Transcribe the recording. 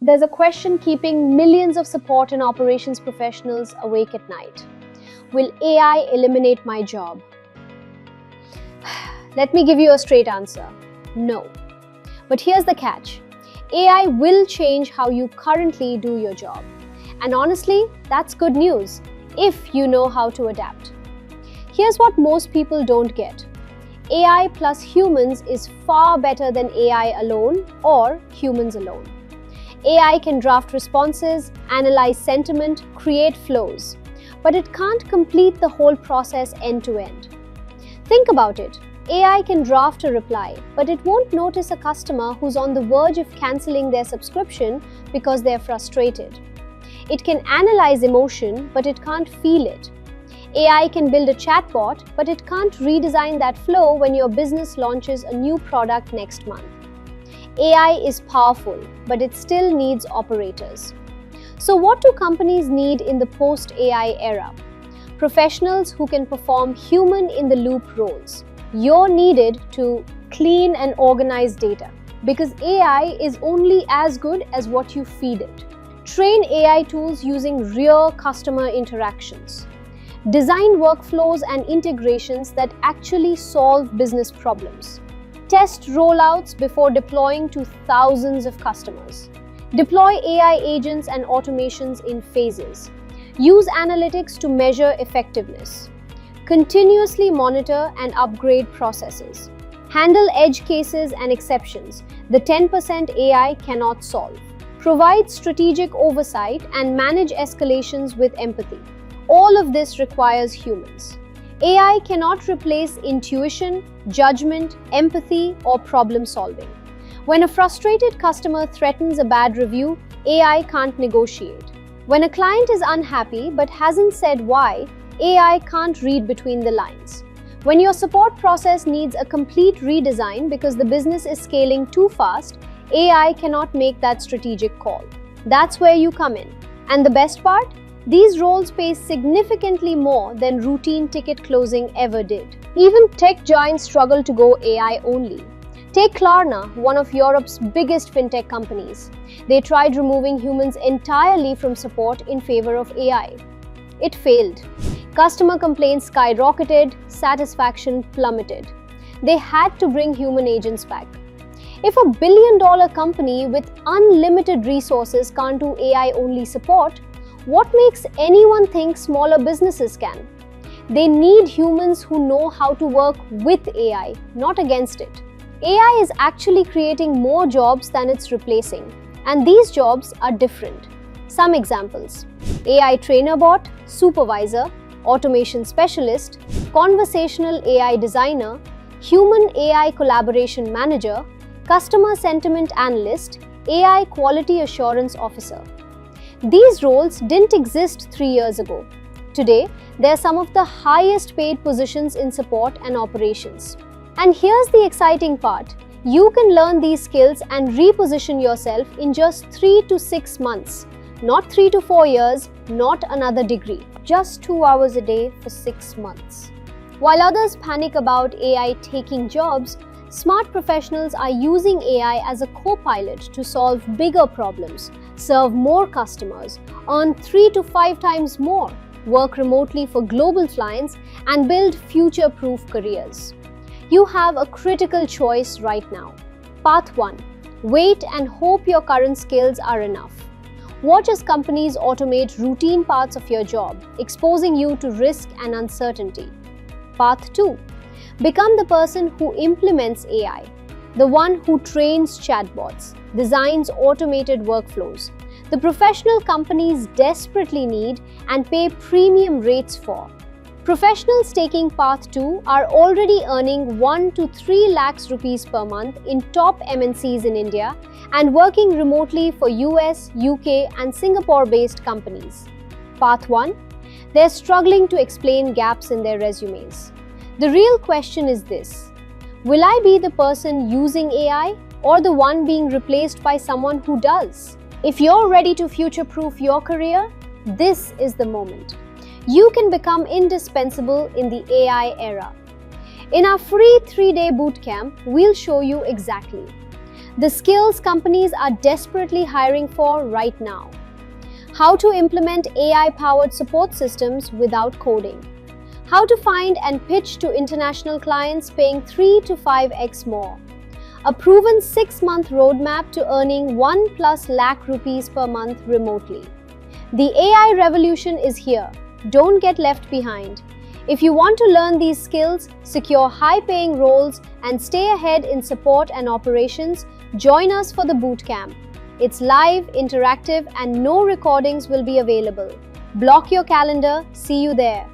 There's a question keeping millions of support and operations professionals awake at night. Will AI eliminate my job? Let me give you a straight answer. No. But here's the catch. AI will change how you currently do your job. And honestly, that's good news if you know how to adapt. Here's what most people don't get. AI plus humans is far better than AI alone or humans alone. AI can draft responses, analyze sentiment, create flows, but it can't complete the whole process end to end. Think about it. AI can draft a reply, but it won't notice a customer who's on the verge of canceling their subscription because they're frustrated. It can analyze emotion, but it can't feel it. AI can build a chatbot, but it can't redesign that flow when your business launches a new product next month. AI is powerful, but it still needs operators. So what do companies need in the post-AI era? Professionals who can perform human-in-the-loop roles. You're needed to clean and organize data because AI is only as good as what you feed it. Train AI tools using real customer interactions. Design workflows and integrations that actually solve business problems. Test rollouts before deploying to thousands of customers. Deploy AI agents and automations in phases. Use analytics to measure effectiveness. Continuously monitor and upgrade processes. Handle edge cases and exceptions the 10% AI cannot solve. Provide strategic oversight and manage escalations with empathy. All of this requires humans. AI cannot replace intuition, judgment, empathy, or problem solving. When a frustrated customer threatens a bad review, AI can't negotiate. When a client is unhappy but hasn't said why, AI can't read between the lines. When your support process needs a complete redesign because the business is scaling too fast, AI cannot make that strategic call. That's where you come in. And the best part? These roles pay significantly more than routine ticket closing ever did. Even tech giants struggle to go AI only. Take Klarna, one of Europe's biggest fintech companies. They tried removing humans entirely from support in favor of AI. It failed. Customer complaints skyrocketed, satisfaction plummeted. They had to bring human agents back. If a billion-dollar company with unlimited resources can't do AI-only support, what makes anyone think smaller businesses can? They need humans who know how to work with AI, not against it. AI is actually creating more jobs than it's replacing, and these jobs are different. Some examples: AI trainer bot, supervisor, automation specialist, conversational AI designer, human AI collaboration manager, customer sentiment analyst, AI quality assurance officer. These roles didn't exist 3 years ago. Today, they're some of the highest paid positions in support and operations. And here's the exciting part. You can learn these skills and reposition yourself in just 3 to 6 months. Not 3 to 4 years, not another degree. Just 2 hours a day for 6 months. While others panic about AI taking jobs, smart professionals are using AI as a co-pilot to solve bigger problems, serve more customers, earn 3 to 5 times more, work remotely for global clients, and build future-proof careers. You have a critical choice right now. Path 1. Wait and hope your current skills are enough. Watch as companies automate routine parts of your job, exposing you to risk and uncertainty. Path 2. Become the person who implements AI, the one who trains chatbots, designs automated workflows, the professional companies desperately need and pay premium rates for. Professionals taking Path 2 are already earning 1 to 3 lakhs rupees per month in top MNCs in India and working remotely for US, UK and Singapore-based companies. Path 1. They're struggling to explain gaps in their resumes. The real question is this: will I be the person using AI or the one being replaced by someone who does? If you're ready to future-proof your career, this is the moment. You can become indispensable in the AI era. In our free 3-day bootcamp, we'll show you exactly. The skills companies are desperately hiring for right now. How to implement AI-powered support systems without coding. How to find and pitch to international clients paying 3 to 5x more. A proven 6-month roadmap to earning 1+ lakh rupees per month remotely. The AI revolution is here. Don't get left behind. If you want to learn these skills, secure high-paying roles, and stay ahead in support and operations, join us for the bootcamp. It's live, interactive, and no recordings will be available. Block your calendar. See you there.